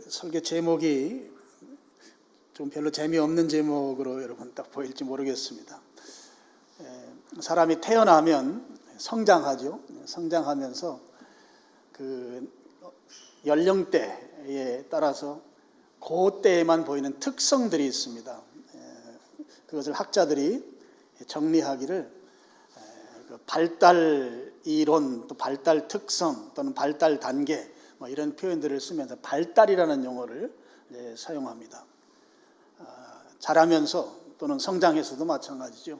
설교 제목이 좀 별로 재미없는 제목으로 여러분 딱 보일지 모르겠습니다. 사람이 태어나면 성장하죠. 성장하면서 그 연령대에 따라서 그 때에만 보이는 특성들이 있습니다. 그것을 학자들이 정리하기를 발달 이론, 또 발달 특성 또는 발달 단계 이런 표현들을 쓰면서 발달이라는 용어를 사용합니다. 자라면서 또는 성장해서도 마찬가지죠.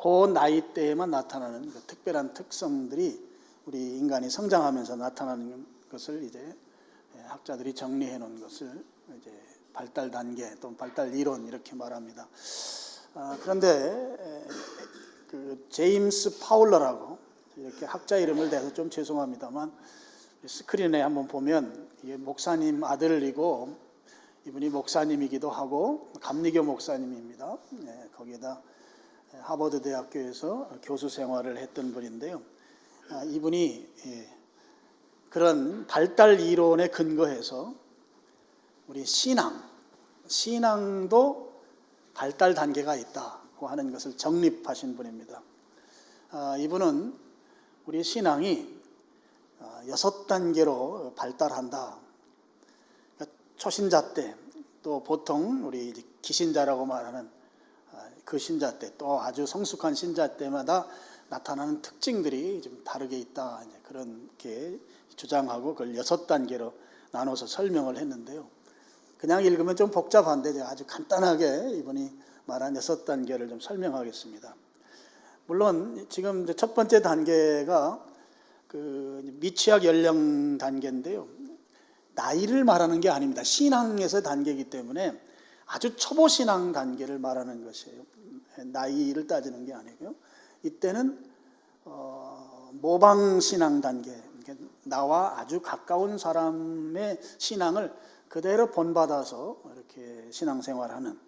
그 나이대에만 나타나는 그 특별한 특성들이 우리 인간이 성장하면서 나타나는 것을 이제 학자들이 정리해 놓은 것을 이제 발달 단계 또는 발달 이론 이렇게 말합니다. 그런데 그 제임스 파울러라고 이렇게 학자 이름을 대서 좀 죄송합니다만 스크린에 한번 보면 이게 목사님 아들이고 이분이 목사님이기도 하고 감리교 목사님입니다. 거기에다 하버드 대학교에서 교수 생활을 했던 분인데요. 이분이 그런 발달 이론에 근거해서 우리 신앙도 발달 단계가 있다고 하는 것을 정립하신 분입니다. 이분은 우리 신앙이 6단계로 발달한다. 초신자 때, 또 보통 우리 기신자라고 말하는 그 신자 때, 또 아주 성숙한 신자 때마다 나타나는 특징들이 좀 다르게 있다. 그렇게 주장하고 그걸 6단계로 나눠서 설명을 했는데요. 그냥 읽으면 좀 복잡한데 제가 아주 간단하게 이분이 말한 6단계를 좀 설명하겠습니다. 물론 지금 첫 번째 단계가 그 미취학 연령 단계인데요. 나이를 말하는 게 아닙니다. 신앙에서 단계이기 때문에 아주 초보 신앙 단계를 말하는 것이에요. 나이를 따지는 게 아니고요. 이때는 모방 신앙 단계, 나와 아주 가까운 사람의 신앙을 그대로 본받아서 이렇게 신앙생활하는.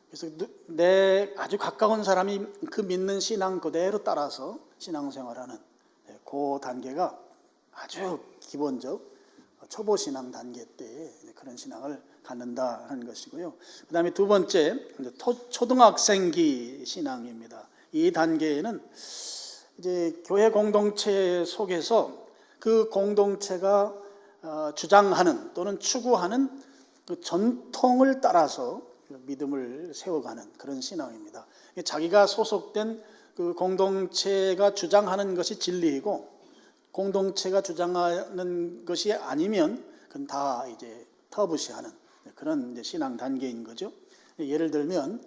그래서 내 아주 가까운 사람이 그 믿는 신앙 그대로 따라서 신앙생활하는 그 단계가 아주 기본적 초보 신앙 단계 때 그런 신앙을 갖는다는 것이고요. 그 다음에 두 번째 초등학생기 신앙입니다. 이 단계에는 이제 교회 공동체 속에서 그 공동체가 주장하는 또는 추구하는 그 전통을 따라서 믿음을 세워가는 그런 신앙입니다. 자기가 소속된 그 공동체가 주장하는 것이 진리이고 공동체가 주장하는 것이 아니면 그건 다 이제 터부시하는 그런 이제 신앙 단계인 거죠. 예를 들면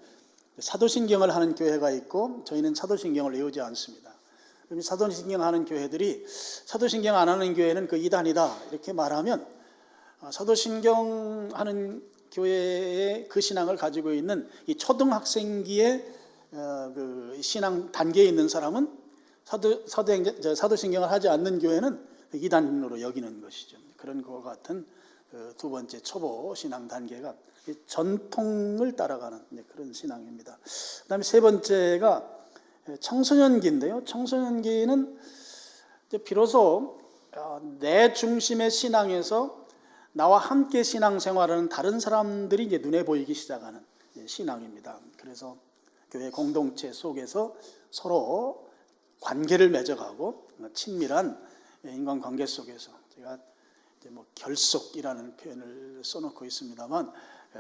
사도신경을 하는 교회가 있고 저희는 사도신경을 외우지 않습니다. 그럼 사도신경 하는 교회들이 사도신경 안 하는 교회는 그 이단이다 이렇게 말하면 사도신경 하는 교회의 그 신앙을 가지고 있는 이 초등학생기의 그 신앙 단계에 있는 사람은 사도신경을 하지 않는 교회는 이단으로 여기는 것이죠. 그런 것 같은 두 번째 초보 신앙 단계가 전통을 따라가는 그런 신앙입니다. 그다음에 세 번째가 청소년기인데요. 청소년기는 비로소 내 중심의 신앙에서 나와 함께 신앙생활하는 다른 사람들이 이제 눈에 보이기 시작하는 신앙입니다. 그래서 교회 공동체 속에서 서로 관계를 맺어가고 친밀한 인간관계 속에서 제가 이제 결속이라는 표현을 써놓고 있습니다만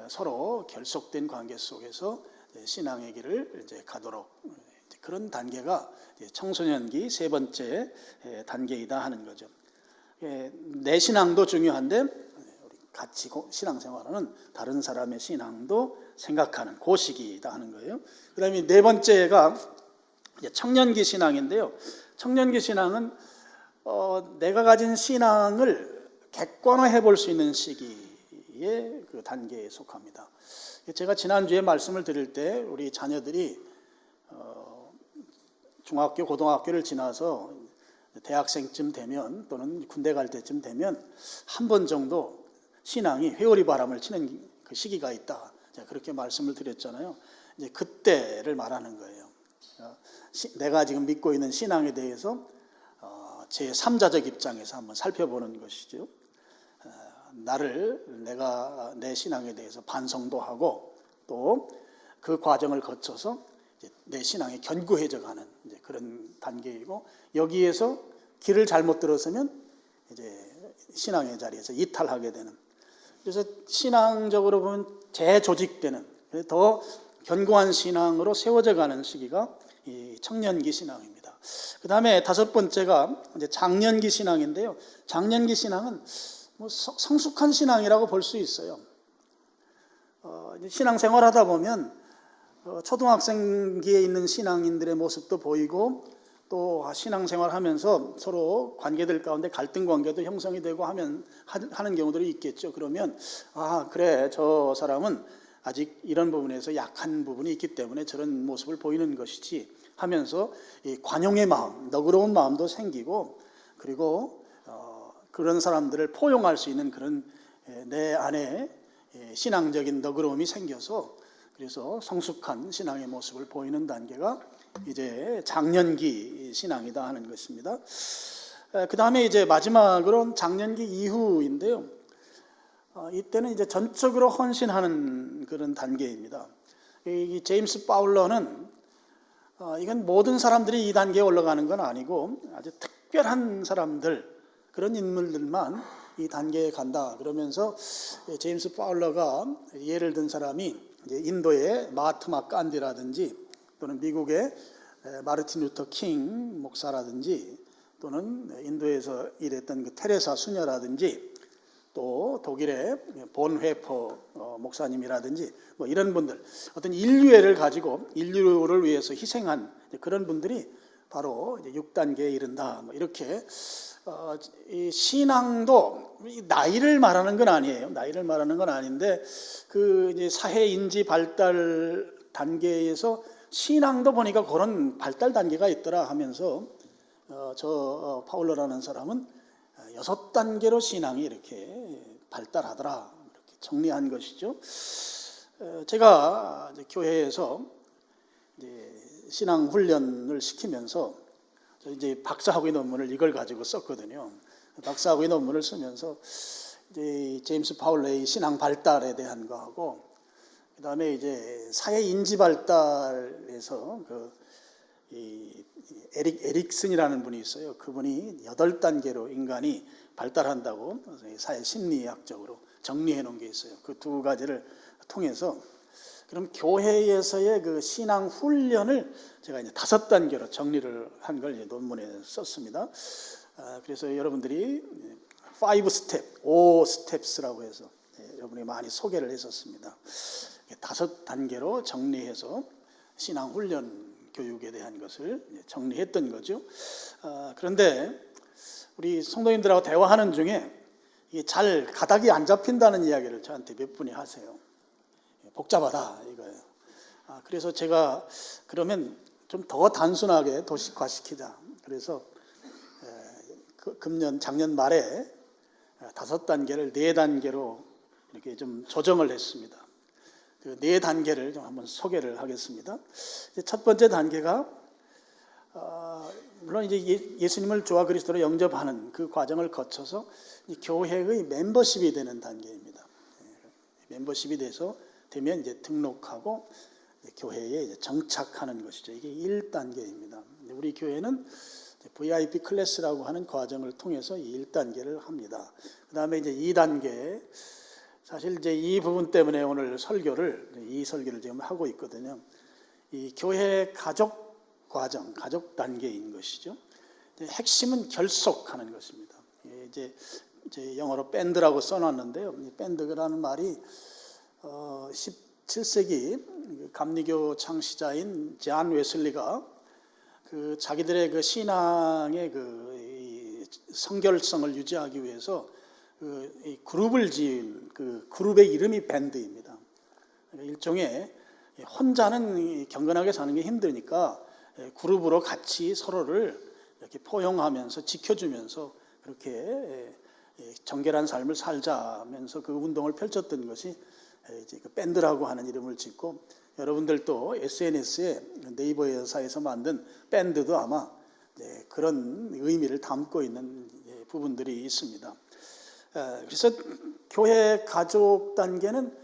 서로 결속된 관계 속에서 신앙의 길을 이제 가도록 그런 단계가 청소년기 세 번째 단계이다 하는 거죠. 내 신앙도 중요한데 같이 신앙생활하는 다른 사람의 신앙도 생각하는 그 시기이다 하는 거예요. 그 다음에 네 번째가 청년기 신앙인데요. 청년기 신앙은 내가 가진 신앙을 객관화해 볼 수 있는 시기의 그 단계에 속합니다. 제가 지난주에 말씀을 드릴 때 우리 자녀들이 중학교, 고등학교를 지나서 대학생쯤 되면 또는 군대 갈 때쯤 되면 한 번 정도 신앙이 회오리 바람을 치는 그 시기가 있다. 제가 그렇게 말씀을 드렸잖아요. 이제 그때를 말하는 거예요. 내가 지금 믿고 있는 신앙에 대해서 제3자적 입장에서 한번 살펴보는 것이죠. 내가 내 신앙에 대해서 반성도 하고 또 그 과정을 거쳐서 이제 내 신앙이 견고해져 가는 이제 그런 단계이고, 여기에서 길을 잘못 들었으면 이제 신앙의 자리에서 이탈하게 되는, 그래서 신앙적으로 보면 재조직되는 더 견고한 신앙으로 세워져 가는 시기가 이 청년기 신앙입니다. 그 다음에 다섯 번째가 이제 장년기 신앙인데요. 장년기 신앙은 뭐 성숙한 신앙이라고 볼 수 있어요. 신앙생활 하다 보면 초등학생기에 있는 신앙인들의 모습도 보이고, 또 신앙생활 하면서 서로 관계들 가운데 갈등 관계도 형성이 되고 하는 경우들이 있겠죠. 그러면 그래, 저 사람은 아직 이런 부분에서 약한 부분이 있기 때문에 저런 모습을 보이는 것이지 하면서 이 관용의 마음, 너그러운 마음도 생기고, 그리고 그런 사람들을 포용할 수 있는 그런 내 안에 신앙적인 너그러움이 생겨서, 그래서 성숙한 신앙의 모습을 보이는 단계가 이제 장년기 신앙이다 하는 것입니다. 그 다음에 이제 마지막으로 장년기 이후인데요. 이때는 이제 전적으로 헌신하는 그런 단계입니다. 이 제임스 파울러는 이건 모든 사람들이 이 단계에 올라가는 건 아니고 아주 특별한 사람들, 그런 인물들만 이 단계에 간다 그러면서, 제임스 파울러가 예를 든 사람이 이제 인도의 마하트마 간디라든지, 또는 미국의 마르틴 루터 킹 목사라든지, 또는 인도에서 일했던 그 테레사 수녀라든지, 또 독일의 본회퍼 목사님이라든지, 뭐 이런 분들, 어떤 인류애를 가지고 인류를 위해서 희생한 그런 분들이 바로 이제 6단계에 이른다. 뭐 이렇게 이 신앙도 나이를 말하는 건 아니에요. 나이를 말하는 건 아닌데, 그 이제 사회 인지 발달 단계에서 신앙도 보니까 그런 발달 단계가 있더라 하면서 파울러라는 사람은 6단계로 신앙이 이렇게 발달하더라, 이렇게 정리한 것이죠. 제가 이제 교회에서 이제 신앙 훈련을 시키면서 이제 박사학위 논문을 이걸 가지고 썼거든요. 박사학위 논문을 쓰면서 이제 제임스 파울러의 신앙 발달에 대한 거하고, 그 다음에 이제 사회 인지 발달에서 에릭슨이라는 분이 있어요. 그분이 8단계로 인간이 발달한다고 사회 심리학적으로 정리해 놓은 게 있어요. 그 두 가지를 통해서, 그럼 교회에서의 그 신앙 훈련을 제가 이제 5단계로 정리를 한 걸 논문에 썼습니다. 그래서 여러분들이 5 스텝스라고 해서 여러분이 많이 소개를 했었습니다. 5단계로 정리해서 신앙 훈련 교육에 대한 것을 정리했던 거죠. 그런데 우리 성도님들하고 대화하는 중에 이게 잘 가닥이 안 잡힌다는 이야기를 저한테 몇 분이 하세요. 복잡하다 이거예요. 그래서 제가 그러면 좀 더 단순하게 도식화시키자. 그래서 작년 말에 5단계를 4단계로 이렇게 좀 조정을 했습니다. 그 4단계를 좀 한번 소개를 하겠습니다. 첫 번째 단계가 물론 이제 예수님을 주와 그리스도로 영접하는 그 과정을 거쳐서 교회의 멤버십이 되는 단계입니다. 멤버십이 되면 이제 등록하고 교회에 이제 정착하는 것이죠. 이게 1단계입니다. 우리 교회는 VIP 클래스라고 하는 과정을 통해서 이 1단계를 합니다. 그 다음에 이제 2단계, 사실 이제 이 부분 때문에 오늘 이 설교를 지금 하고 있거든요. 이 교회 가족 과정, 가족 단계인 것이죠. 핵심은 결속하는 것입니다. 이제 영어로 밴드라고 써놨는데요. 이 밴드라는 말이 17세기 감리교 창시자인 존 웨슬리가 그 자기들의 그 신앙의 그 성결성을 유지하기 위해서 이 그룹을 지은 그 그룹의 이름이 밴드입니다. 일종의 혼자는 경건하게 사는 게 힘드니까 그룹으로 같이 서로를 이렇게 포용하면서 지켜주면서 그렇게 정결한 삶을 살자면서 그 운동을 펼쳤던 것이 이제 그 밴드라고 하는 이름을 짓고, 여러분들도 SNS에 네이버 여사에서 만든 밴드도 아마 그런 의미를 담고 있는 부분들이 있습니다. 그래서 교회 가족 단계는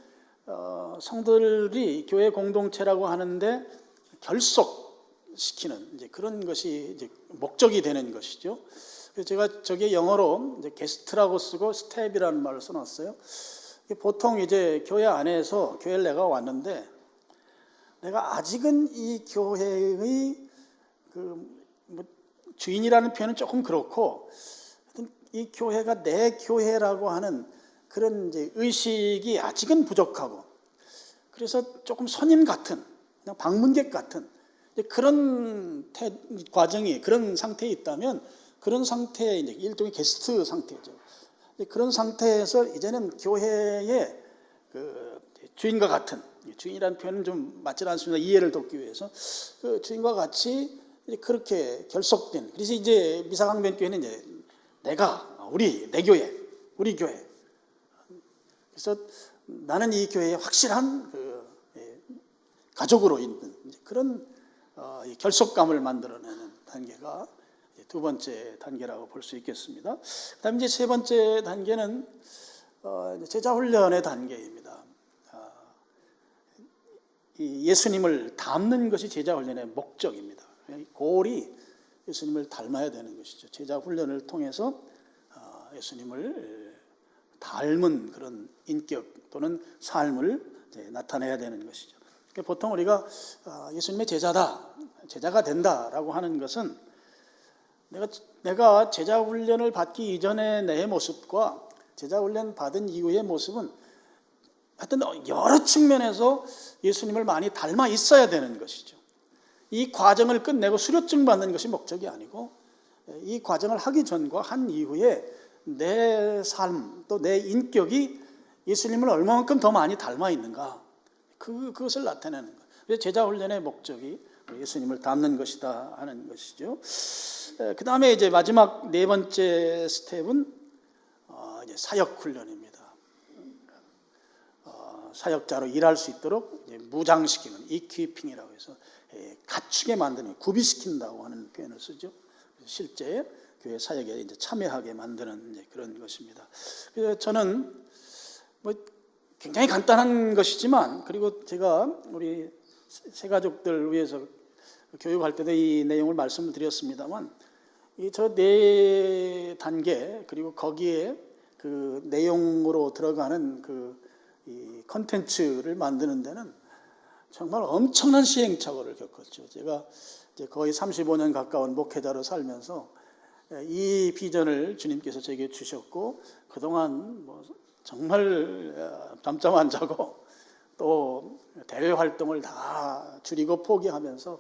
성도들이 교회 공동체라고 하는데 결속시키는 이제 그런 것이 이제 목적이 되는 것이죠. 그래서 제가 저게 영어로 이제 게스트라고 쓰고 스텝이라는 말을 써놨어요. 보통 이제 교회 안에서 교회를 내가 왔는데 내가 아직은 이 교회의 뭐 주인이라는 표현은 조금 그렇고 이 교회가 내 교회라고 하는 그런 이제 의식이 아직은 부족하고 그래서 조금 손님 같은 그냥 방문객 같은 그런 과정이 그런 상태에 있다면 그런 상태에 이제 일종의 게스트 상태죠. 그런 상태에서 이제는 교회의 그 주인과 같은 주인이라는 표현은 좀 맞지 않습니다. 이해를 돕기 위해서 그 주인과 같이 그렇게 결속된. 그래서 이제 미사강변교회는 이제 내가 내 교회, 우리 교회. 그래서 나는 이 교회의 확실한 가족으로 있는 그런 결속감을 만들어내는 단계가 두 번째 단계라고 볼 수 있겠습니다. 그다음 이제 세 번째 단계는 제자 훈련의 단계입니다. 예수님을 닮는 것이 제자 훈련의 목적입니다. 골이 예수님을 닮아야 되는 것이죠. 제자 훈련을 통해서 예수님을 닮은 그런 인격 또는 삶을 나타내야 되는 것이죠. 보통 우리가 예수님의 제자가 된다라고 하는 것은 내가 제자 훈련을 받기 이전의 내 모습과 제자 훈련 받은 이후의 모습은 하여튼 여러 측면에서 예수님을 많이 닮아 있어야 되는 것이죠. 이 과정을 끝내고 수료증 받는 것이 목적이 아니고 이 과정을 하기 전과 한 이후에 내 삶 또 내 인격이 예수님을 얼마만큼 더 많이 닮아 있는가 그것을 나타내는 거예요. 그래서 제자 훈련의 목적이 예수님을 닮는 것이다 하는 것이죠. 그 다음에 이제 마지막 네 번째 스텝은 이제 사역 훈련입니다. 사역자로 일할 수 있도록 이제 무장시키는 이퀴핑이라고 해서 갖추게 만드는 구비시킨다고 하는 표현을 쓰죠. 실제 교회 사역에 이제 참여하게 만드는 이제 그런 것입니다. 그래서 저는 뭐 굉장히 간단한 것이지만 그리고 제가 우리 새가족들 위해서 교육할 때도 이 내용을 말씀을 드렸습니다만 이 저 네 단계 그리고 거기에 그 내용으로 들어가는 이 컨텐츠를 만드는 데는 정말 엄청난 시행착오를 겪었죠. 제가 이제 거의 35년 가까운 목회자로 살면서 이 비전을 주님께서 제게 주셨고 그동안 뭐 정말 잠잠 안 자고 또 대외 활동을 다 줄이고 포기하면서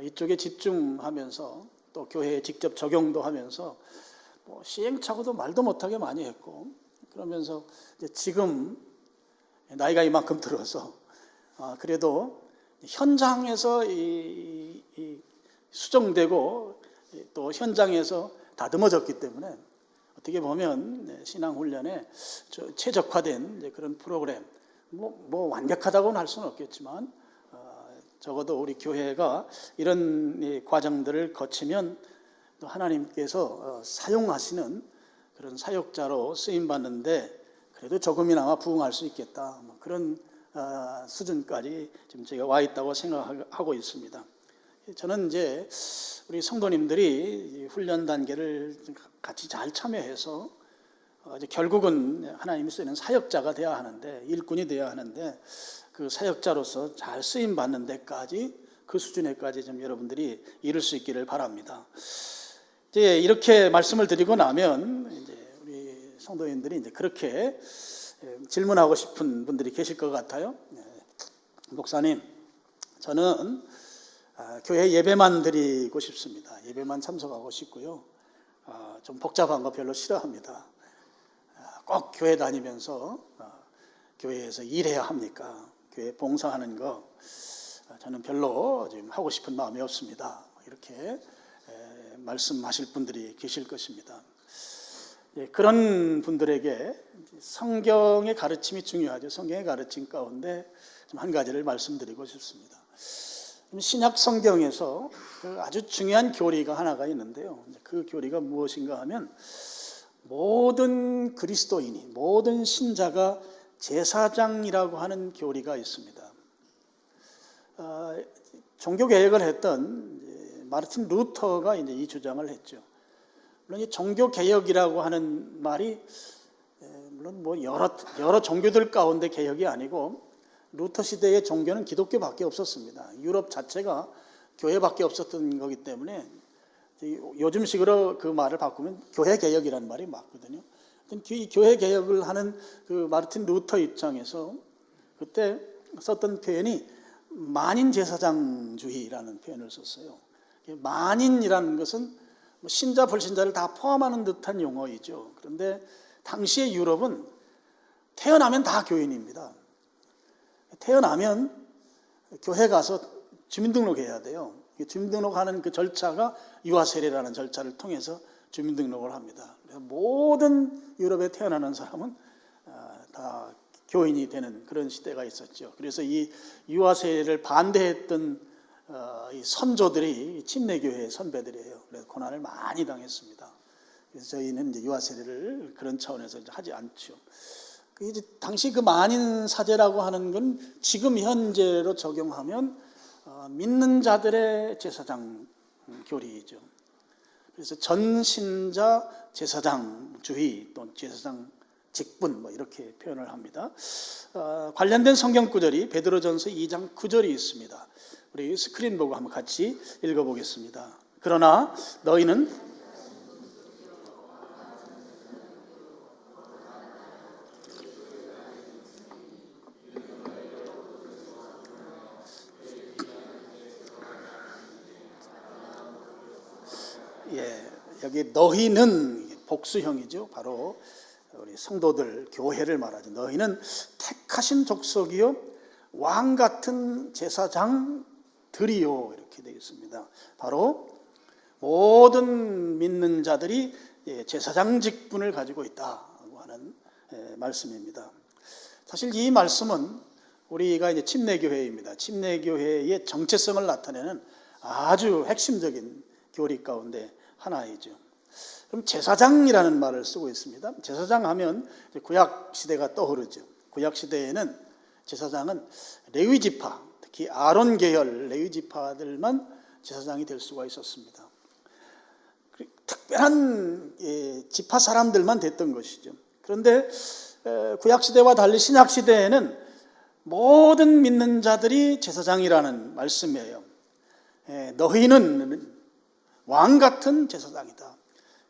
이쪽에 집중하면서 또 교회에 직접 적용도 하면서 뭐 시행착오도 말도 못하게 많이 했고 그러면서 이제 지금 나이가 이만큼 들어서 그래도 현장에서 이 수정되고 또 현장에서 다듬어졌기 때문에 어떻게 보면 신앙훈련에 최적화된 그런 프로그램 뭐 완벽하다고는 할 수는 없겠지만 적어도 우리 교회가 이런 과정들을 거치면 또 하나님께서 사용하시는 그런 사역자로 쓰임 받는데 그래도 조금이나마 부응할 수 있겠다 뭐 그런 수준까지 지금 제가 와 있다고 생각하고 있습니다. 저는 이제 우리 성도님들이 훈련 단계를 같이 잘 참여해서 이제 결국은 하나님이 쓰는 사역자가 되어야 하는데 일꾼이 되어야 하는데 그 사역자로서 잘 쓰임 받는 데까지 그 수준에까지 좀 여러분들이 이룰 수 있기를 바랍니다. 이제 이렇게 말씀을 드리고 나면 이제 우리 성도님들이 이제 그렇게 질문하고 싶은 분들이 계실 것 같아요. 목사님, 저는 교회 예배만 드리고 싶습니다. 예배만 참석하고 싶고요. 좀 복잡한 거 별로 싫어합니다. 꼭 교회 다니면서 교회에서 일해야 합니까? 교회 봉사하는 거 저는 별로 지금 하고 싶은 마음이 없습니다. 이렇게 말씀하실 분들이 계실 것입니다. 그런 분들에게 성경의 가르침이 중요하죠. 성경의 가르침 가운데 좀 한 가지를 말씀드리고 싶습니다. 신약 성경에서 아주 중요한 교리가 하나가 있는데요. 그 교리가 무엇인가 하면 모든 그리스도인이, 모든 신자가 제사장이라고 하는 교리가 있습니다. 종교개혁을 했던 마르틴 루터가 이제 이 주장을 했죠. 물론 이 종교개혁이라고 하는 말이 물론 뭐 여러 종교들 가운데 개혁이 아니고, 루터 시대의 종교는 기독교밖에 없었습니다. 유럽 자체가 교회밖에 없었던 거기 때문에 요즘식으로 그 말을 바꾸면 교회개혁이라는 말이 맞거든요. 이 교회개혁을 하는 그 마르틴 루터 입장에서 그때 썼던 표현이 만인제사장주의라는 표현을 썼어요. 만인이라는 것은 신자 불신자를 다 포함하는 듯한 용어이죠. 그런데 당시의 유럽은 태어나면 다 교인입니다. 태어나면 교회 가서 주민등록해야 돼요. 주민등록하는 그 절차가 유아세례라는 절차를 통해서 주민등록을 합니다. 모든 유럽에 태어나는 사람은 다 교인이 되는 그런 시대가 있었죠. 그래서 이 유아세례를 반대했던 이 선조들이 침례교회의 선배들이에요. 그래서 고난을 많이 당했습니다. 그래서 저희는 이제 유아세례를 그런 차원에서 이제 하지 않죠. 이제 당시 그 만인 사제라고 하는 건 지금 현재로 적용하면 믿는 자들의 제사장 교리이죠. 그래서 전신자 제사장주의 또 제사장 직분 뭐 이렇게 표현을 합니다. 관련된 성경 구절이 베드로전서 2장 9절이 있습니다. 우리 스크린 보고 한번 같이 읽어보겠습니다. 그러나 너희는 여기 너희는 복수형이죠. 바로 우리 성도들, 교회를 말하죠. 너희는 택하신 족속이요 왕 같은 제사장들이요 이렇게 되어 있습니다. 바로 모든 믿는 자들이 제사장 직분을 가지고 있다고 하는 말씀입니다. 사실 이 말씀은 우리가 이제 침례교회입니다. 침례교회의 정체성을 나타내는 아주 핵심적인 교리 가운데 하나이죠. 그럼 제사장이라는 말을 쓰고 있습니다. 제사장 하면 구약 시대가 떠오르죠. 구약 시대에는 제사장은 레위 지파, 특히 아론 계열 레위 지파들만 제사장이 될 수가 있었습니다. 특별한 지파 사람들만 됐던 것이죠. 그런데 구약 시대와 달리 신약 시대에는 모든 믿는 자들이 제사장이라는 말씀이에요. 너희는 왕 같은 제사장이다.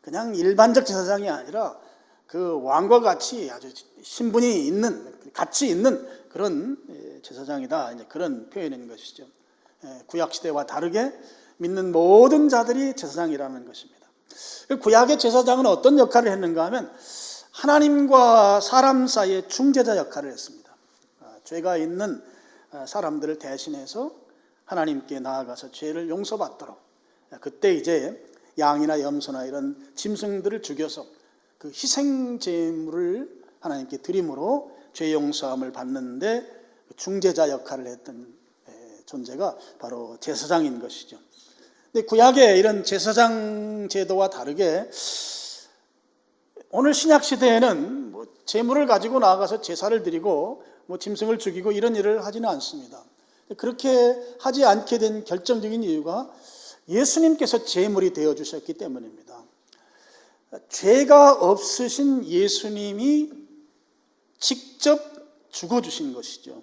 그냥 일반적 제사장이 아니라 그 왕과 같이 아주 신분이 있는, 가치 있는 그런 제사장이다. 이제 그런 표현인 것이죠. 구약 시대와 다르게 믿는 모든 자들이 제사장이라는 것입니다. 구약의 제사장은 어떤 역할을 했는가 하면 하나님과 사람 사이의 중재자 역할을 했습니다. 죄가 있는 사람들을 대신해서 하나님께 나아가서 죄를 용서받도록, 그때 이제 양이나 염소나 이런 짐승들을 죽여서 그 희생 제물을 하나님께 드림으로 죄 용서함을 받는데 중재자 역할을 했던 존재가 바로 제사장인 것이죠. 근데 구약의 이런 제사장 제도와 다르게 오늘 신약 시대에는 뭐 제물을 가지고 나아가서 제사를 드리고 뭐 짐승을 죽이고 이런 일을 하지는 않습니다. 그렇게 하지 않게 된 결정적인 이유가 예수님께서 제물이 되어 주셨기 때문입니다. 죄가 없으신 예수님이 직접 죽어 주신 것이죠.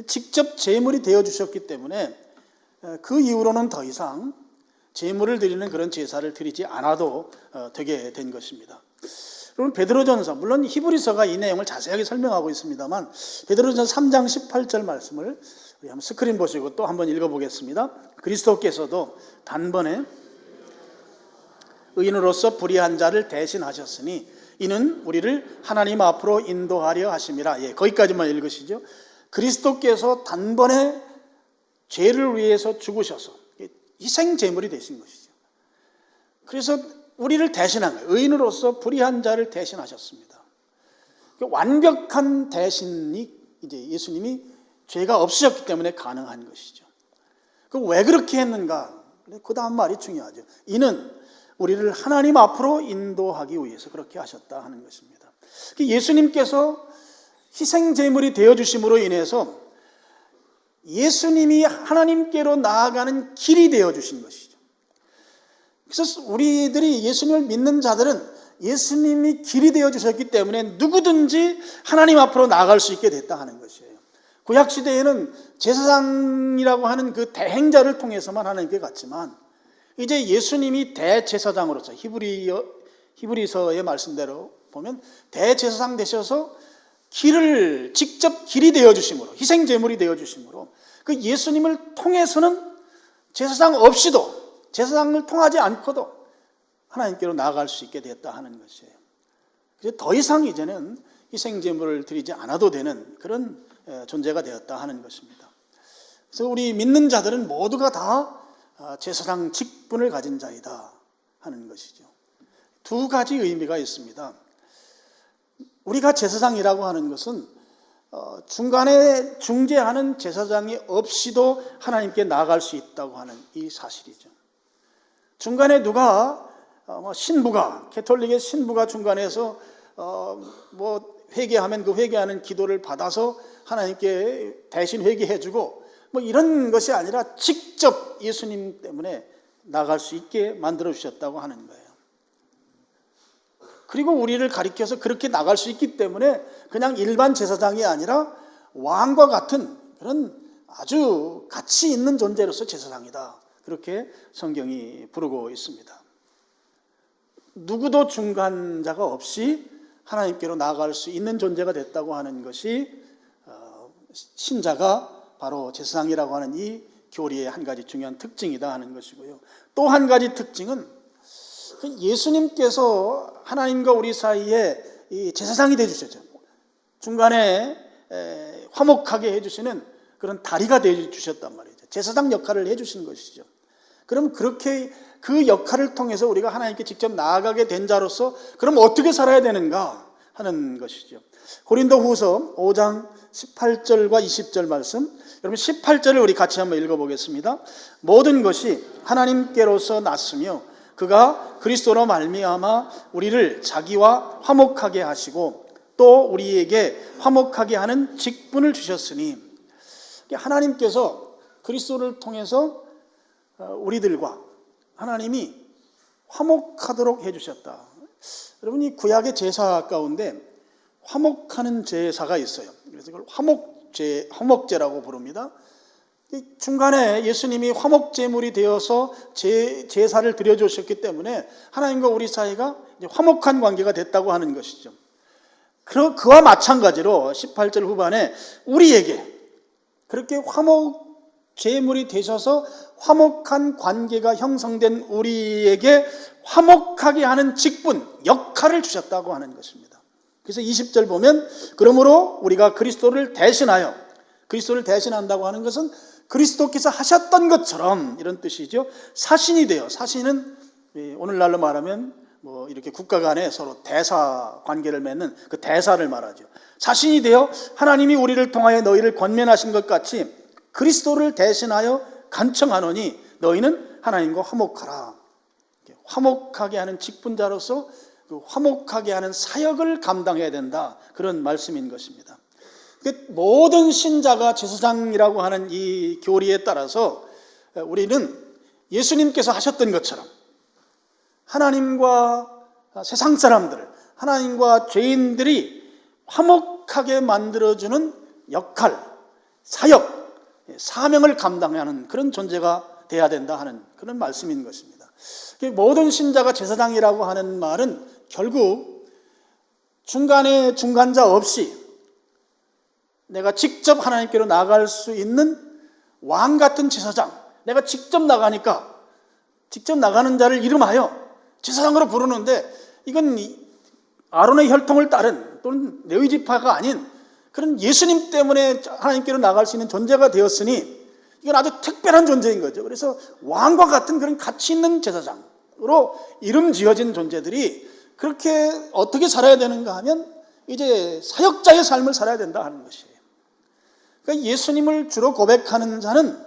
직접 제물이 되어 주셨기 때문에 그 이후로는 더 이상 제물을 드리는 그런 제사를 드리지 않아도 되게 된 것입니다. 그럼 베드로전서, 물론 히브리서가 이 내용을 자세하게 설명하고 있습니다만 베드로전서 3장 18절 말씀을 우리 한번 스크린 보시고 또 한번 읽어보겠습니다. 그리스도께서도 단번에 의인으로서 불의한 자를 대신하셨으니 이는 우리를 하나님 앞으로 인도하려 하심이라. 거기까지만 읽으시죠. 그리스도께서 단번에 죄를 위해서 죽으셔서 희생 제물이 되신 것이죠. 그래서 우리를 대신한 거예요. 의인으로서 불의한 자를 대신하셨습니다. 완벽한 대신이 이제 예수님이 죄가 없으셨기 때문에 가능한 것이죠. 그럼 왜 그렇게 했는가? 그 다음 말이 중요하죠. 이는 우리를 하나님 앞으로 인도하기 위해서 그렇게 하셨다 하는 것입니다. 예수님께서 희생제물이 되어주심으로 인해서 예수님이 하나님께로 나아가는 길이 되어주신 것이죠. 그래서 우리들이 예수님을 믿는 자들은 예수님이 길이 되어주셨기 때문에 누구든지 하나님 앞으로 나아갈 수 있게 됐다 하는 것이에요. 구약시대에는 제사장이라고 하는 그 대행자를 통해서만 하나님께 갔지만 이제 예수님이 대제사장으로서 히브리서의 말씀대로 보면 대제사장 되셔서 직접 길이 되어주심으로, 희생제물이 되어주심으로 그 예수님을 통해서는 제사장 없이도, 제사장을 통하지 않고도 하나님께로 나아갈 수 있게 됐다 하는 것이에요. 그래서 더 이상 이제는 희생제물을 드리지 않아도 되는 그런 존재가 되었다 하는 것입니다. 그래서 우리 믿는 자들은 모두가 다 제사장 직분을 가진 자이다 하는 것이죠. 두 가지 의미가 있습니다. 우리가 제사장이라고 하는 것은 중간에 중재하는 제사장이 없이도 하나님께 나아갈 수 있다고 하는 이 사실이죠. 중간에 누가 신부가, 캐톨릭의 신부가 중간에서 회개하면 그 회개하는 기도를 받아서 하나님께 대신 회개해주고 이런 것이 아니라 직접 예수님 때문에 나갈 수 있게 만들어 주셨다고 하는 거예요. 그리고 우리를 가리켜서 그렇게 나갈 수 있기 때문에 그냥 일반 제사장이 아니라 왕과 같은 그런 아주 가치 있는 존재로서 제사장이다. 그렇게 성경이 부르고 있습니다. 누구도 중간자가 없이 하나님께로 나아갈 수 있는 존재가 됐다고 하는 것이 신자가 바로 제사장이라고 하는 이 교리의 한 가지 중요한 특징이다 하는 것이고요. 또 한 가지 특징은 예수님께서 하나님과 우리 사이에 이 제사장이 되어주셨죠. 중간에 화목하게 해주시는 그런 다리가 되어주셨단 말이죠. 제사장 역할을 해주신 것이죠. 그럼 그렇게 그 역할을 통해서 우리가 하나님께 직접 나아가게 된 자로서 그럼 어떻게 살아야 되는가 하는 것이죠. 고린도후서 5장 18절과 20절 말씀, 여러분 18절을 우리 같이 한번 읽어보겠습니다. 모든 것이 하나님께로서 났으며 그가 그리스도로 말미암아 우리를 자기와 화목하게 하시고 또 우리에게 화목하게 하는 직분을 주셨으니, 하나님께서 그리스도를 통해서 우리들과 하나님이 화목하도록 해주셨다. 여러분, 이 구약의 제사 가운데 화목하는 제사가 있어요. 그래서 그걸 화목제라고 부릅니다. 중간에 예수님이 화목제물이 되어서 제사를 드려주셨기 때문에 하나님과 우리 사이가 화목한 관계가 됐다고 하는 것이죠. 그와 마찬가지로 18절 후반에 우리에게 그렇게 화목제물이 되셔서 화목한 관계가 형성된 우리에게 화목하게 하는 직분, 역할을 주셨다고 하는 것입니다. 그래서 20절 보면 그러므로 우리가 그리스도를 대신한다고 하는 것은 그리스도께서 하셨던 것처럼 이런 뜻이죠. 사신이 돼요. 사신은 오늘날로 말하면 이렇게 국가 간에 서로 대사 관계를 맺는 그 대사를 말하죠. 사신이 되어 하나님이 우리를 통하여 너희를 권면하신 것 같이 그리스도를 대신하여 간청하노니 너희는 하나님과 화목하라. 화목하게 하는 직분자로서 그 화목하게 하는 사역을 감당해야 된다. 그런 말씀인 것입니다. 모든 신자가 제사장이라고 하는 이 교리에 따라서 우리는 예수님께서 하셨던 것처럼 하나님과 세상 사람들, 하나님과 죄인들이 화목하게 만들어주는 역할, 사역, 사명을 감당하는 그런 존재가 돼야 된다 하는 그런 말씀인 것입니다. 모든 신자가 제사장이라고 하는 말은 결국 중간에 중간자 없이 내가 직접 하나님께로 나갈 수 있는 왕 같은 제사장, 내가 직접 나가니까 직접 나가는 자를 이름하여 제사장으로 부르는데 이건 아론의 혈통을 따른 또는 레위 지파가 아닌 그런 예수님 때문에 하나님께로 나갈 수 있는 존재가 되었으니 이건 아주 특별한 존재인 거죠. 그래서 왕과 같은 그런 가치 있는 제사장으로 이름 지어진 존재들이 그렇게 어떻게 살아야 되는가 하면 이제 사역자의 삶을 살아야 된다 하는 것이에요. 그러니까 예수님을 주로 고백하는 자는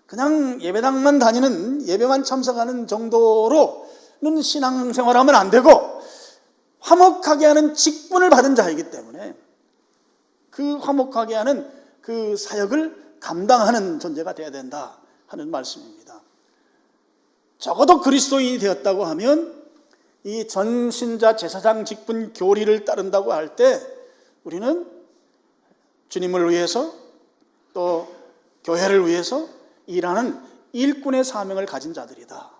그냥 예배당만 다니는, 예배만 참석하는 정도로 신앙생활하면 안 되고 화목하게 하는 직분을 받은 자이기 때문에 그 화목하게 하는 그 사역을 감당하는 존재가 되어야 된다 하는 말씀입니다. 적어도 그리스도인이 되었다고 하면 이 전신자 제사장 직분 교리를 따른다고 할 때 우리는 주님을 위해서 또 교회를 위해서 일하는 일꾼의 사명을 가진 자들이다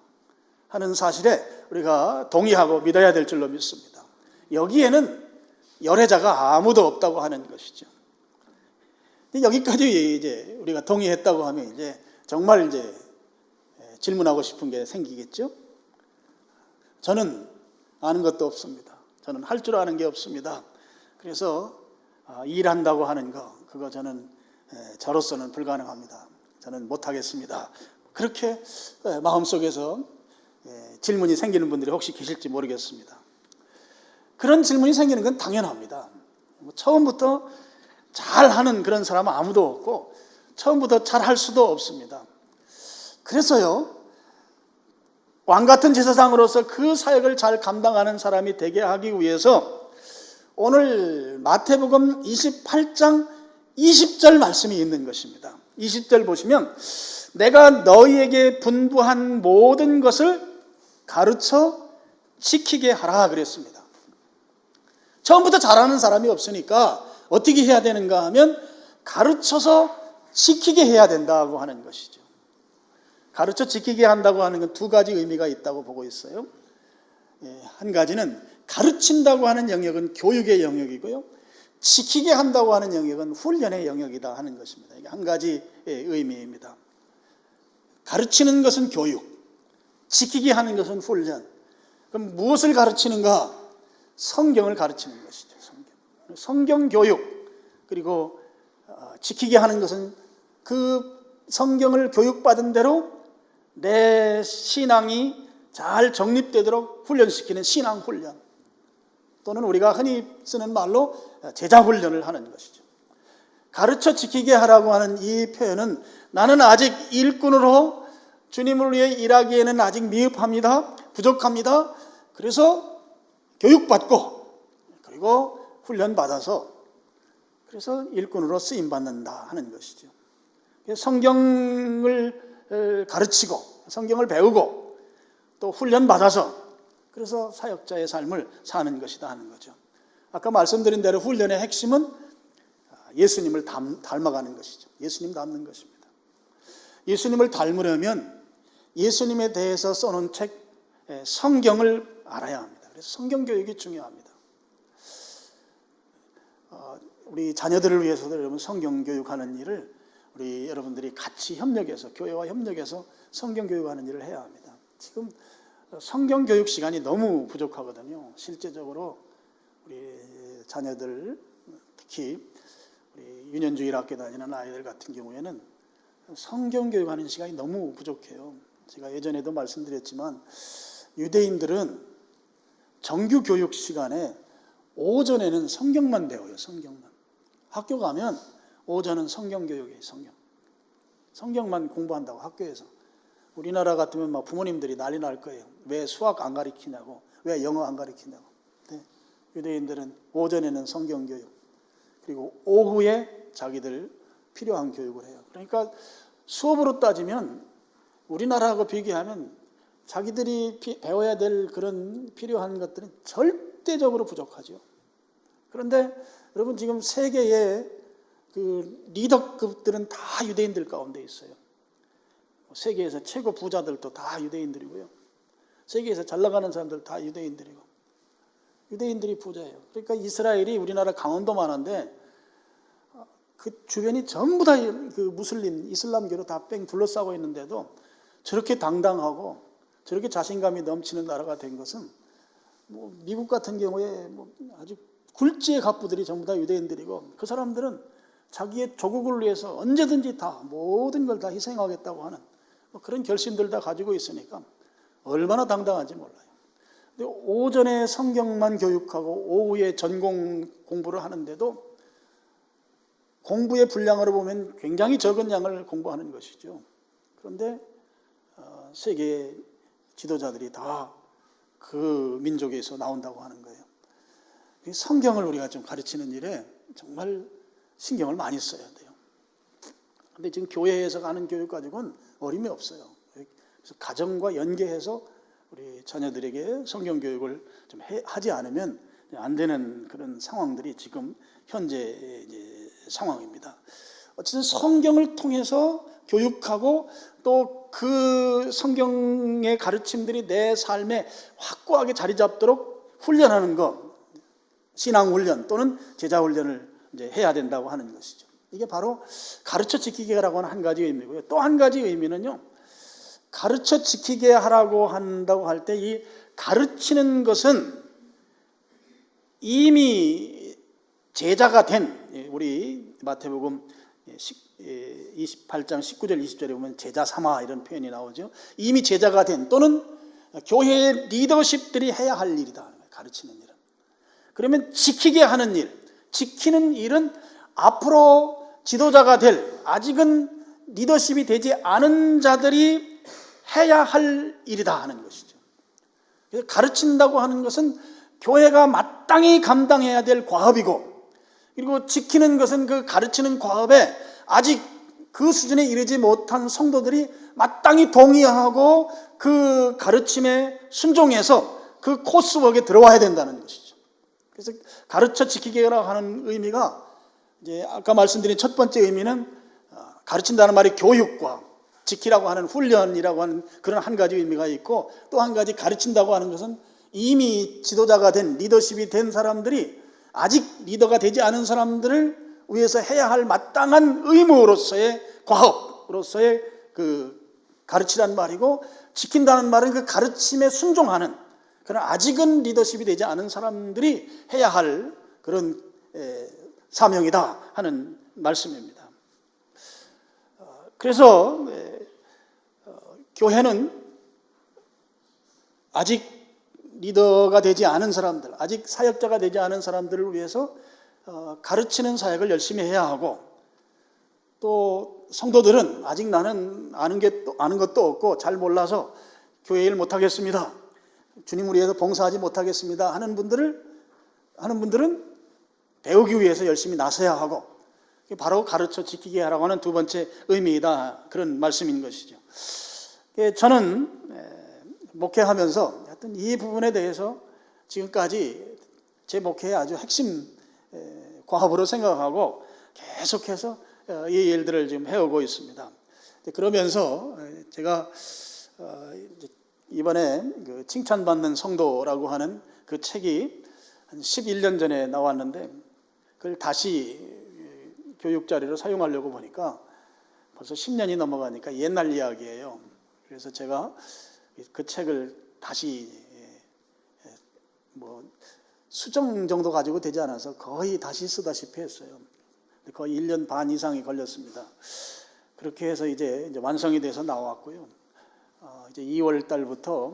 하는 사실에 우리가 동의하고 믿어야 될 줄로 믿습니다. 여기에는 열애자가 아무도 없다고 하는 것이죠. 여기까지 이제 우리가 동의했다고 하면 이제 정말 이제 질문하고 싶은 게 생기겠죠. 저는 아는 것도 없습니다. 저는 할 줄 아는 게 없습니다. 그래서 일한다고 하는 거 그거 저는 저로서는 불가능합니다. 저는 못하겠습니다. 그렇게 마음속에서 질문이 생기는 분들이 혹시 계실지 모르겠습니다. 그런 질문이 생기는 건 당연합니다. 처음부터 잘하는 그런 사람은 아무도 없고 처음부터 잘할 수도 없습니다. 그래서요, 왕 같은 제사장으로서 그 사역을 잘 감당하는 사람이 되게 하기 위해서 오늘 마태복음 28장 20절 말씀이 있는 것입니다. 20절 보시면 내가 너희에게 분부한 모든 것을 가르쳐 지키게 하라 그랬습니다. 처음부터 잘하는 사람이 없으니까 어떻게 해야 되는가 하면 가르쳐서 지키게 해야 된다고 하는 것이죠. 가르쳐 지키게 한다고 하는 건 두 가지 의미가 있다고 보고 있어요. 한 가지는 가르친다고 하는 영역은 교육의 영역이고요, 지키게 한다고 하는 영역은 훈련의 영역이다 하는 것입니다. 이게 한 가지의 의미입니다. 가르치는 것은 교육, 지키게 하는 것은 훈련. 그럼 무엇을 가르치는가? 성경을 가르치는 것이죠. 성경 교육. 그리고 지키게 하는 것은 그 성경을 교육받은 대로 내 신앙이 잘 정립되도록 훈련시키는 신앙 훈련, 또는 우리가 흔히 쓰는 말로 제자 훈련을 하는 것이죠. 가르쳐 지키게 하라고 하는 이 표현은 나는 아직 일꾼으로 주님을 위해 일하기에는 아직 미흡합니다. 부족합니다. 그래서 교육받고 그리고 훈련받아서 그래서 일꾼으로 쓰임받는다 하는 것이죠. 성경을 가르치고 성경을 배우고 또 훈련받아서 그래서 사역자의 삶을 사는 것이다 하는 거죠. 아까 말씀드린 대로 훈련의 핵심은 예수님을 닮아가는 것이죠. 예수님 닮는 것입니다. 예수님을 닮으려면 예수님에 대해서 써놓은 책 성경을 알아야 합니다. 그래서 성경 교육이 중요합니다. 우리 자녀들을 위해서도 여러분 성경 교육하는 일을 우리 여러분들이 같이 협력해서 교회와 협력해서 성경 교육하는 일을 해야 합니다. 지금 성경 교육 시간이 너무 부족하거든요. 실제적으로 우리 자녀들, 특히 우리 유년주일 학교 다니는 아이들 같은 경우에는 성경 교육하는 시간이 너무 부족해요. 제가 예전에도 말씀드렸지만 유대인들은 정규 교육 시간에 오전에는 성경만 배워요. 성경만. 학교 가면 오전은 성경 교육이에요. 성경만 공부한다고 학교에서. 우리나라 같으면 막 부모님들이 난리 날 거예요. 왜 수학 안 가르치냐고, 왜 영어 안 가르치냐고. 네. 유대인들은 오전에는 성경 교육, 그리고 오후에 자기들 필요한 교육을 해요. 그러니까 수업으로 따지면 우리나라하고 비교하면 자기들이 배워야 될 그런 필요한 것들은 절대적으로 부족하죠. 그런데 여러분 지금 세계의 그 리더급들은 다 유대인들 가운데 있어요. 세계에서 최고 부자들도 다 유대인들이고요. 세계에서 잘 나가는 사람들 다 유대인들이고. 유대인들이 부자예요. 그러니까 이스라엘이 우리나라 강원도만 한데 그 주변이 전부 다 그 무슬림, 이슬람교로 다 뺑 둘러싸고 있는데도 저렇게 당당하고 저렇게 자신감이 넘치는 나라가 된 것은 뭐 미국 같은 경우에 뭐 아주 굴지의 갑부들이 전부 다 유대인들이고 그 사람들은 자기의 조국을 위해서 언제든지 다 모든 걸 다 희생하겠다고 하는 뭐 그런 결심들 다 가지고 있으니까 얼마나 당당한지 몰라요. 근데 오전에 성경만 교육하고 오후에 전공 공부를 하는데도 공부의 분량으로 보면 굉장히 적은 양을 공부하는 것이죠. 그런데 세계 지도자들이 다 그 민족에서 나온다고 하는 거예요. 성경을 우리가 좀 가르치는 일에 정말 신경을 많이 써야 돼요. 근데 지금 교회에서 가는 교육 가지고는 어림이 없어요. 그래서 가정과 연계해서 우리 자녀들에게 성경 교육을 좀 하지 않으면 안 되는 그런 상황들이 지금 현재 이제 상황입니다. 어쨌든 성경을 통해서 교육하고 또 그 성경의 가르침들이 내 삶에 확고하게 자리 잡도록 훈련하는 것, 신앙 훈련 또는 제자 훈련을 이제 해야 된다고 하는 것이죠. 이게 바로 가르쳐 지키게라고 하는 한 가지 의미고요. 또 한 가지 의미는요, 가르쳐 지키게 하라고 한다고 할 때 이 가르치는 것은 이미 제자가 된, 우리 마태복음 28장 19절 20절에 보면 제자 삼아 이런 표현이 나오죠. 이미 제자가 된 또는 교회의 리더십들이 해야 할 일이다. 가르치는 일은. 그러면 지키게 하는 일, 지키는 일은 앞으로 지도자가 될, 아직은 리더십이 되지 않은 자들이 해야 할 일이다 하는 것이죠. 그래서 가르친다고 하는 것은 교회가 마땅히 감당해야 될 과업이고, 그리고 지키는 것은 그 가르치는 과업에 아직 그 수준에 이르지 못한 성도들이 마땅히 동의하고 그 가르침에 순종해서 그 코스웍에 들어와야 된다는 것이죠. 그래서 가르쳐 지키게라고 하는 의미가 이제 아까 말씀드린 첫 번째 의미는 가르친다는 말이 교육과 지키라고 하는 훈련이라고 하는 그런 한 가지 의미가 있고, 또 한 가지 가르친다고 하는 것은 이미 지도자가 된, 리더십이 된 사람들이 아직 리더가 되지 않은 사람들을 위해서 해야 할 마땅한 의무로서의 과업으로서의 그 가르치라는 말이고, 지킨다는 말은 그 가르침에 순종하는, 그러나 아직은 리더십이 되지 않은 사람들이 해야 할 그런 사명이다 하는 말씀입니다. 그래서 교회는 아직 리더가 되지 않은 사람들, 아직 사역자가 되지 않은 사람들을 위해서 가르치는 사역을 열심히 해야 하고, 또 성도들은 아직 나는 아는 것도 없고 잘 몰라서 교회 일 못하겠습니다, 주님을 위해서 봉사하지 못하겠습니다 하는 분들은 배우기 위해서 열심히 나서야 하고, 바로 가르쳐 지키게 하라고 하는 두 번째 의미이다, 그런 말씀인 것이죠. 저는 목회하면서 하여튼 이 부분에 대해서 지금까지 제 목회의 아주 핵심 과업으로 생각하고 계속해서 이 일들을 지금 해오고 있습니다. 그러면서 제가 이번에 그 칭찬받는 성도라고 하는 그 책이 한 11년 전에 나왔는데, 그걸 다시 교육 자료로 사용하려고 보니까 벌써 10년이 넘어가니까 옛날 이야기예요. 그래서 제가 그 책을 다시 수정 정도 가지고 되지 않아서 거의 다시 쓰다시피 했어요. 거의 1년 반 이상이 걸렸습니다. 그렇게 해서 이제 완성이 돼서 나왔고요. 이제 2월 달부터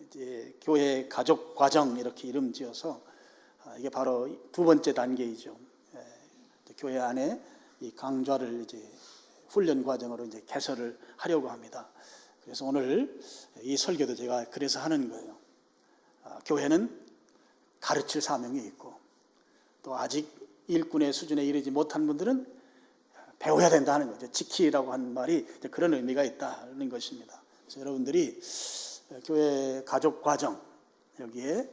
이제 교회 가족 과정 이렇게 이름 지어서 이게 바로 두 번째 단계이죠. 교회 안에 이 강좌를 이제 훈련 과정으로 이제 개설을 하려고 합니다. 그래서 오늘 이 설교도 제가 그래서 하는 거예요. 교회는 가르칠 사명이 있고, 또 아직 일꾼의 수준에 이르지 못한 분들은 배워야 된다 하는 거죠. 지키라고 하는 말이 그런 의미가 있다는 것입니다. 그래서 여러분들이 교회 가족 과정 여기에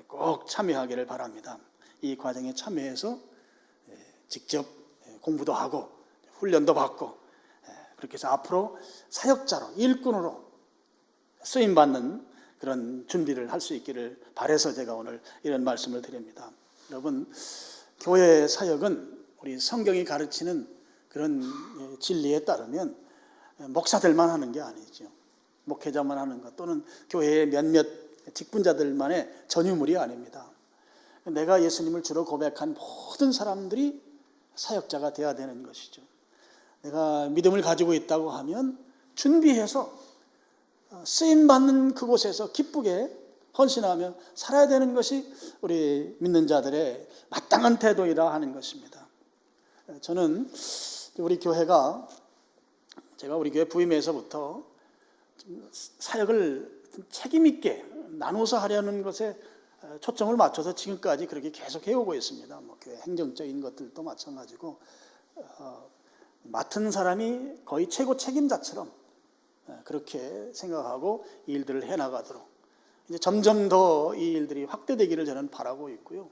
꼭 참여하기를 바랍니다. 이 과정에 참여해서 직접 공부도 하고 훈련도 받고, 그렇게 해서 앞으로 사역자로, 일꾼으로 쓰임받는 그런 준비를 할 수 있기를 바라서 제가 오늘 이런 말씀을 드립니다. 여러분, 교회 사역은 우리 성경이 가르치는 그런 진리에 따르면 목사들만 하는 게 아니죠. 목회자만 하는 것, 또는 교회의 몇몇 직분자들만의 전유물이 아닙니다. 내가 예수님을 주로 고백한 모든 사람들이 사역자가 되어야 되는 것이죠. 내가 믿음을 가지고 있다고 하면 준비해서 쓰임받는 그곳에서 기쁘게 헌신하며 살아야 되는 것이 우리 믿는 자들의 마땅한 태도이라 하는 것입니다. 저는 우리 교회가, 제가 우리 교회 부임해서부터 사역을 책임 있게 나눠서 하려는 것에 초점을 맞춰서 지금까지 그렇게 계속 해오고 있습니다. 뭐 교회 행정적인 것들도 마찬가지고 맡은 사람이 거의 최고 책임자처럼 그렇게 생각하고 이 일들을 해나가도록 이제 점점 더 이 일들이 확대되기를 저는 바라고 있고요.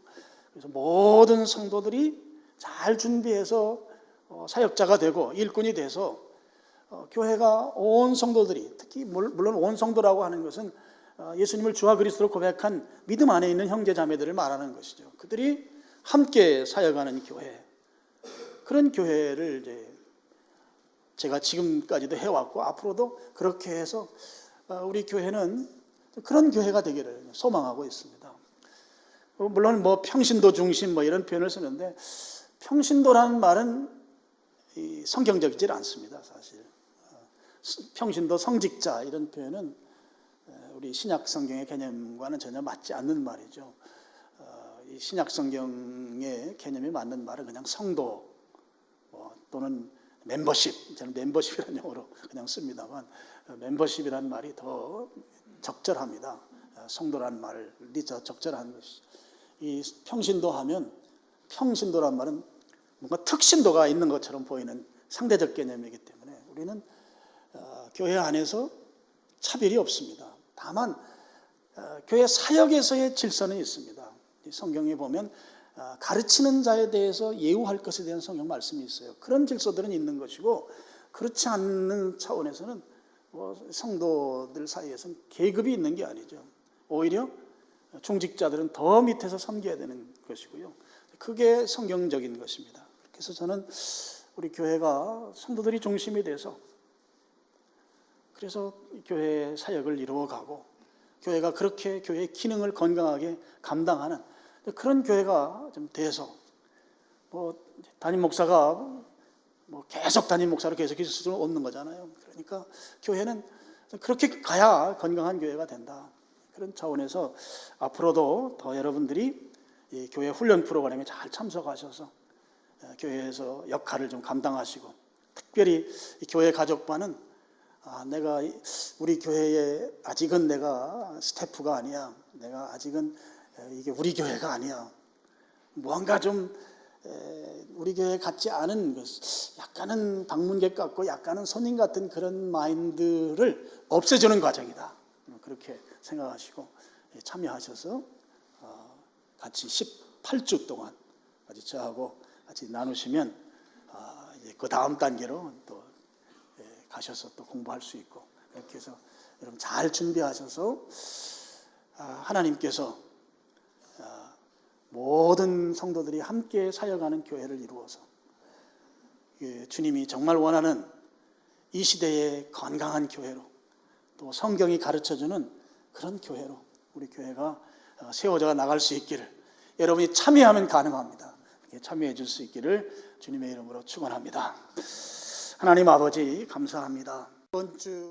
그래서 모든 성도들이 잘 준비해서 사역자가 되고 일꾼이 돼서 교회가 온 성도들이, 특히 물론 온 성도라고 하는 것은 예수님을 주와 그리스도로 고백한 믿음 안에 있는 형제 자매들을 말하는 것이죠. 그들이 함께 사역하는 교회, 그런 교회를 이제 제가 지금까지도 해왔고 앞으로도 그렇게 해서 우리 교회는 그런 교회가 되기를 소망하고 있습니다. 물론 뭐 평신도 중심 뭐 이런 표현을 쓰는데, 평신도라는 말은 성경적이지 않습니다. 사실 평신도, 성직자 이런 표현은 우리 신약 성경의 개념과는 전혀 맞지 않는 말이죠. 이 신약 성경의 개념에 맞는 말은 그냥 성도 또는 멤버십, 저는 멤버십이라는 용어로 그냥 씁니다만 멤버십이라는 말이 더 적절합니다. 성도라는 말이 더 적절한 것이죠. 이 평신도 하면, 평신도란 말은 뭔가 특신도가 있는 것처럼 보이는 상대적 개념이기 때문에 우리는 교회 안에서 차별이 없습니다. 다만 교회 사역에서의 질서는 있습니다. 성경에 보면 가르치는 자에 대해서 예우할 것에 대한 성경 말씀이 있어요. 그런 질서들은 있는 것이고, 그렇지 않는 차원에서는 성도들 사이에서는 계급이 있는 게 아니죠. 오히려 중직자들은 더 밑에서 섬겨야 되는 것이고요. 그게 성경적인 것입니다. 그래서 저는 우리 교회가 성도들이 중심이 돼서, 그래서 교회 사역을 이루어가고 교회가 그렇게 교회의 기능을 건강하게 감당하는 그런 교회가 좀 돼서, 담임 목사가 계속 담임 목사로 계속 있을 수는 없는 거잖아요. 그러니까 교회는 그렇게 가야 건강한 교회가 된다. 그런 차원에서 앞으로도 더 여러분들이 이 교회 훈련 프로그램에 잘 참석하셔서 교회에서 역할을 좀 감당하시고, 특별히 이 교회 가족반은 내가 우리 교회에 아직은 내가 스태프가 아니야, 내가 아직은 이게 우리 교회가 아니야, 뭔가 좀 우리 교회 같지 않은 약간은 방문객 같고 약간은 손님 같은 그런 마인드를 없애주는 과정이다, 그렇게 생각하시고 참여하셔서 같이 18주 동안 같이 저하고 같이 나누시면 이제 그 다음 단계로 또 가셔서 또 공부할 수 있고, 이렇게 해서 여러분 잘 준비하셔서 하나님께서 모든 성도들이 함께 사역하는 교회를 이루어서 주님이 정말 원하는 이 시대의 건강한 교회로, 또 성경이 가르쳐주는 그런 교회로 우리 교회가 세워져 나갈 수 있기를, 여러분이 참여하면 가능합니다. 참여해 줄 수 있기를 주님의 이름으로 축원합니다. 하나님 아버지 감사합니다. 이번 주